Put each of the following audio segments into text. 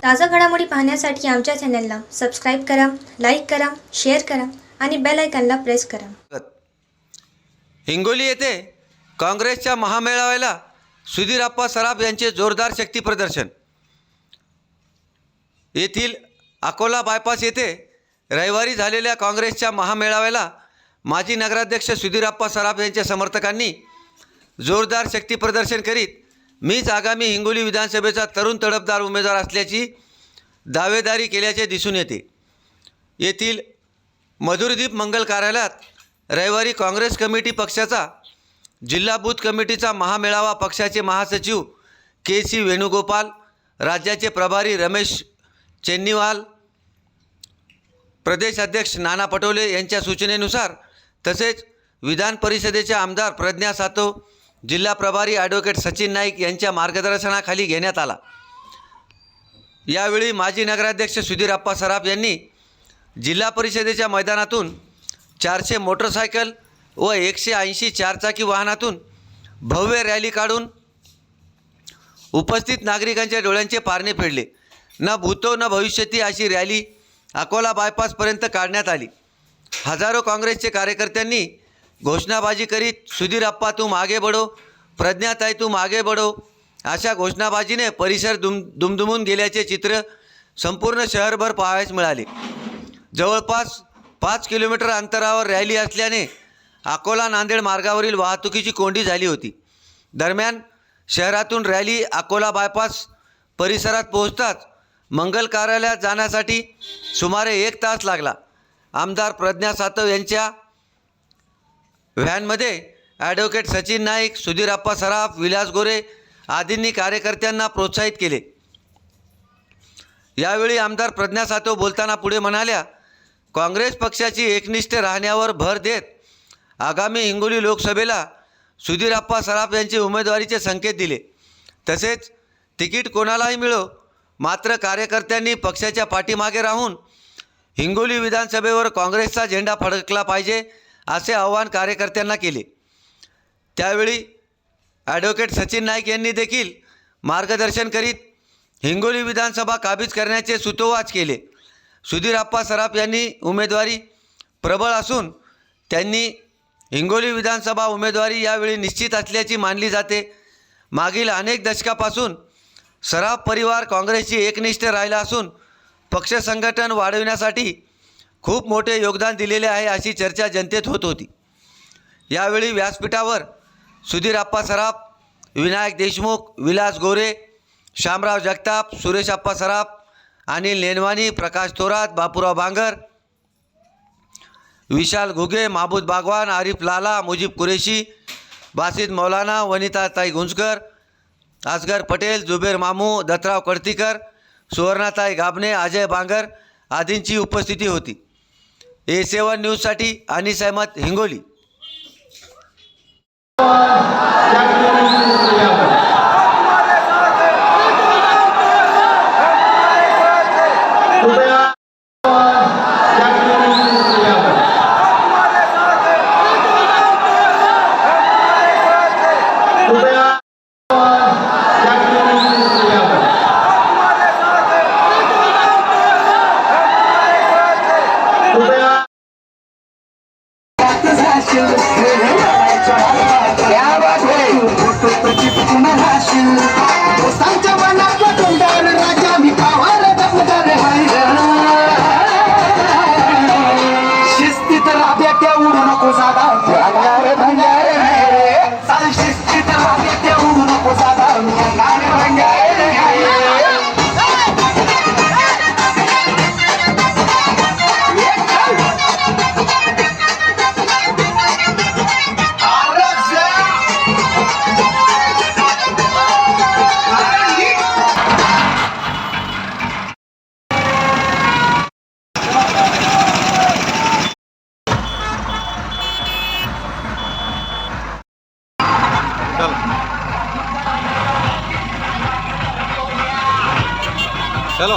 ताज़ा घडामोडी पाहण्यासाठी आमच्या चॅनलला सबस्क्राईब करा, लाईक करा, शेअर करा आणि बेल आयकॉनला प्रेस करा। हिंगोली येथे काँग्रेसच्या महामेळाव्याला सुधीरप्पा सराफ यांचे जोरदार शक्ती प्रदर्शन। येथील अकोला बायपास येथे रविवारी झालेल्या काँग्रेसच्या महामेळाव्याला माजी नगराध्यक्ष सुधीरप्पा सराफ यांच्या समर्थकांनी जोरदार शक्ती प्रदर्शन करीत मीच आगामी हिंगोली विधानसभेचा तरुण तडफदार उमेदवार असल्याची दावेदारी केल्याचे दिसून येते। येथील मधुरदीप मंगल कार्यालयात रविवारी काँग्रेस कमिटी पक्षाचा जिल्हा बूथ कमिटीचा महामेळावा पक्षाचे महासचिव के.सी. वेणुगोपाल, राज्याचे प्रभारी रमेश चेन्नीवाल, प्रदेश अध्यक्ष नाना पटोले यांच्या सूचनेनुसार तसेच विधान परिषदेचे आमदार प्रज्ञा सातव, जिल्हा प्रभारी ॲडव्होकेट सचिन नाईक यांच्या मार्गदर्शनाखाली घेण्यात आला। यावेळी माजी नगराध्यक्ष सुधीरप्पा सराफ यांनी जिल्हा परिषदेच्या मैदानातून 400 मोटरसायकल व 180 चारचाकी वाहनातून भव्य रॅली काढून उपस्थित नागरिकांच्या डोळ्यांचे पारणे फेडले। न भूतो न भविष्यती अशी रॅली अकोला बायपासपर्यंत काढण्यात आली। हजारो काँग्रेसचे कार्यकर्त्यांनी घोषणाबाजी करीत सुधीरप्पा तुम आगे बढ़ो, प्रज्ञाताई तुम आगे बढ़ो अशा घोषणाबाजीने परिसर दुमदुमून गेल्याचे चित्र संपूर्ण शहरभर पाहावयास मिळाले। जवळपास 5 किलोमीटर अंतरावर रॅली असल्याने अकोला नांदेड मार्गावरील वाहतुकीची कोंडी झाली होती। दरम्यान शहरातून रॅली अकोला बायपास परिसरात पोहोचताच मंगल कार्यालयात जाण्यासाठी सुमारे 1 तास लागला। आमदार प्रज्ञा सातव यांच्या व्हॅनमध्ये ॲडव्होकेट सचिन नाईक, सुधीरप्पा सराफ, विलास गोरे आदींनी कार्यकर्त्यांना प्रोत्साहित केले। यावेळी आमदार प्रज्ञा सातव बोलताना पुढे म्हणाल्या, काँग्रेस पक्षाची एकनिष्ठ राहण्यावर भर देत आगामी हिंगोली लोकसभेला सुधीरप्पा सराफ यांचे उमेदवारीचे संकेत दिले। तसेच तिकीट कोणालाही मिळो, मात्र कार्यकर्त्यांनी पक्षाच्या पाठीमागे राहून हिंगोली विधानसभेवर काँग्रेसचा झेंडा फडकला पाहिजे असे आवाहन कार्यकर्त्यांना केले। त्यावेळी ॲडव्होकेट सचिन नाईक यांनी देखील मार्गदर्शन करीत हिंगोली विधानसभा काबीज करण्याचे सूतोवाच केले। सुधीरप्पा सराफ यांनी उमेदवारी प्रबळ असून त्यांनी हिंगोली विधानसभा उमेदवारी यावेळी निश्चित असल्याची मानली जाते। मागील अनेक दशकापासून सराफ परिवार काँग्रेसची एकनिष्ठ राहिला असून पक्ष संघटन वाढविण्यासाठी खूप मोठे योगदान दिलेले आहे अशी चर्चा जनतेत होत होती। यावेळी व्यासपीठावर सुधीरप्पा सराफ, विनायक देशमुख, विलास गोरे, शामराव जगताप, सुरेशप्पा सराफ, अनिल नेनवानी, प्रकाश थोरात, बापूराव बांगर, विशाल घुगे, महबूद बागवान, आरिफ लाला, मुजीब कुरेशी, बासित मौलाना, वनिताताई गुंजकर, असगर पटेल, जुबेर मामू, दत्तराव कडतीकर, सुवर्णाताई गाबणे, अजय बांगर आदींची उपस्थिती होती। A7 न्यूजसाठी अनिस अहमद, हिंगोली। चलो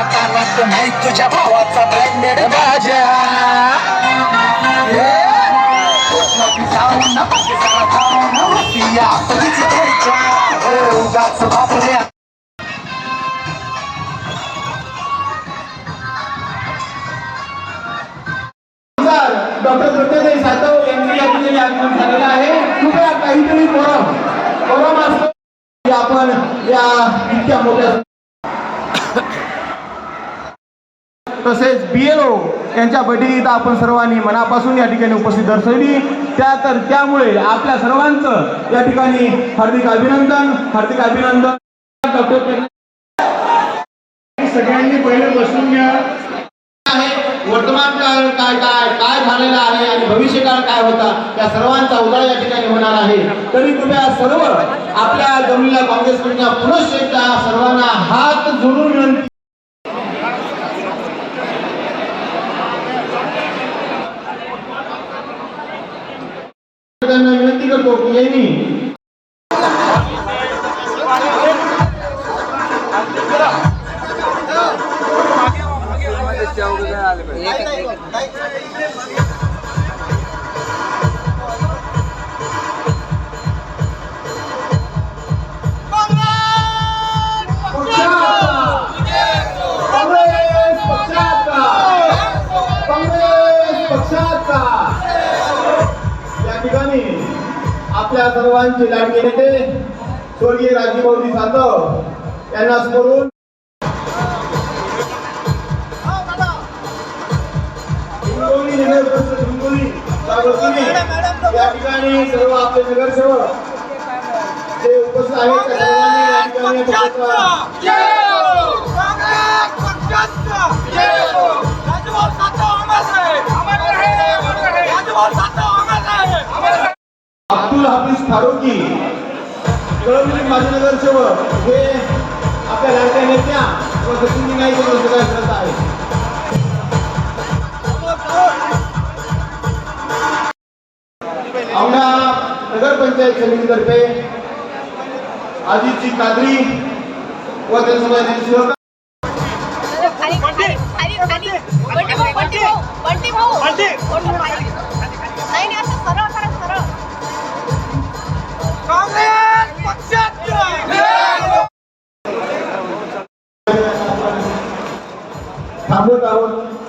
कानात नाही तुझ्या भावाचा ब्रँडेड बाजा उगाच बापऱ्या डॉक्टर ज्योतिराव सातव यांनी या ठिकाणी आगमन झालेलं आहे. कृपया काहीतरी कोरम असतो की आपण या इतक्या मोठ्या तसेच BLO यांच्या बैठकीत आपण सर्वांनी मनापासून या ठिकाणी उपस्थित दर्शवली. त्यामुळे आपल्या सर्वांचं या ठिकाणी हार्दिक अभिनंदन. डॉक्टर सगळ्यांनी पहिले बसून घ्या. वर्तमान काळ काय झालेला आहे आणि भविष्यकाळ काय होता या सर्वांचा उजाळा या ठिकाणी होणार आहे. तरी कृपया सर्व आपल्या जमलेल्या काँग्रेसकडून पुनश्च एकदा सर्वांना हात जोडून विनंती विनंती करतो की यांनी या ठिकाणी आपल्या सर्वांचे लाडके नेते स्वर्गीय राजीवभाऊजी सातव यांना स्मरून या ठिकाणी सर्व आपले नगरसेवक जे उपस्थित आहेत त्या सर्वांनी या ठिकाणी अब्दुल हाफिज फारुकी कळमनुरी माजी नगरसेवक हे आपल्या लाडक्या नेत्या व सचिन नाईक करत आहेत. औंढा नगरपंचायत समितीतर्फे अजितजी कादरी व त्यांच्या सहकारी थांबवत आहोत.